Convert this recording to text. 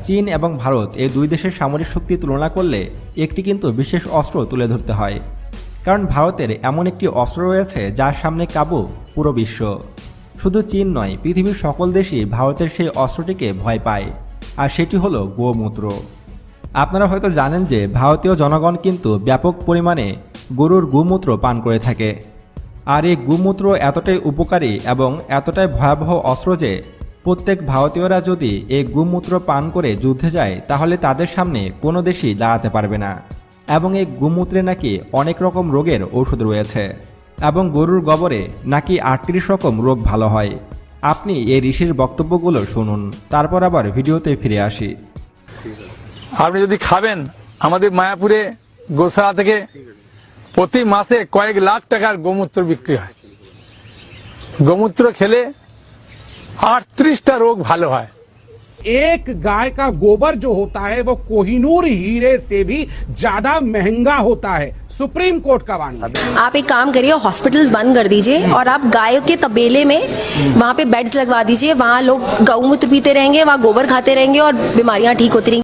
চীন এবং ভারত এই দুই দেশের সামরিক শক্তি তুলনা করলে একটি কিন্তু বিশেষ অস্ত্র তুলে ধরতে হয়। কারণ ভারতের এমন একটি অস্ত্র রয়েছে যার সামনে কাবু পুরো বিশ্ব। শুধু চীন নয়, পৃথিবীর সকল দেশই ভারতের সেই অস্ত্রটিকে ভয় পায়, আর সেটি হলো গোমূত্র। আপনারা হয়তো জানেন যে ভারতীয় জনগণ কিন্তু ব্যাপক পরিমাণে গরুর গোমূত্র পান করে থাকে। আর এই গোমূত্র এতটাই উপকারী এবং এতটাই ভয়াবহ অস্ত্র যে প্রত্যেক ভারতীয়রা যদি এই গোমূত্র পান করে যুদ্ধে যায় তাহলে তাদের সামনে কোনো দেশই দাঁড়াতে পারবে না। এবং এই গোমূত্রে নাকি অনেক রকম রোগের ঔষধ রয়েছে এবং গরুর গোবরে নাকি 38 রকম রোগ ভালো হয়। আপনি এই ঋষির বক্তব্যগুলো শুনুন, তারপর আবার ভিডিওতে ফিরে আসি। আপনি যদি খাবেন, আমাদের মায়াপুরে গোশালা থেকে প্রতি মাসে কয়েক লাখ টাকার গোমূত্র বিক্রি হয়। গোমূত্র খেলে 38টা রোগ ভালো হয়। एक गाय का गोबर जो होता है वो कोहिनूर हीरे से भी ज्यादा महंगा होता है। सुप्रीम कोर्ट का वाणी। आप एक काम करिए, हॉस्पिटल्स बंद कर दीजिए और आप गायों के तबेले में वहाँ पे बेड्स लगवा दीजिए। वहाँ लोग गौमूत्र पीते रहेंगे, वहाँ गोबर खाते रहेंगे और बीमारियां ठीक होती रहेंगी।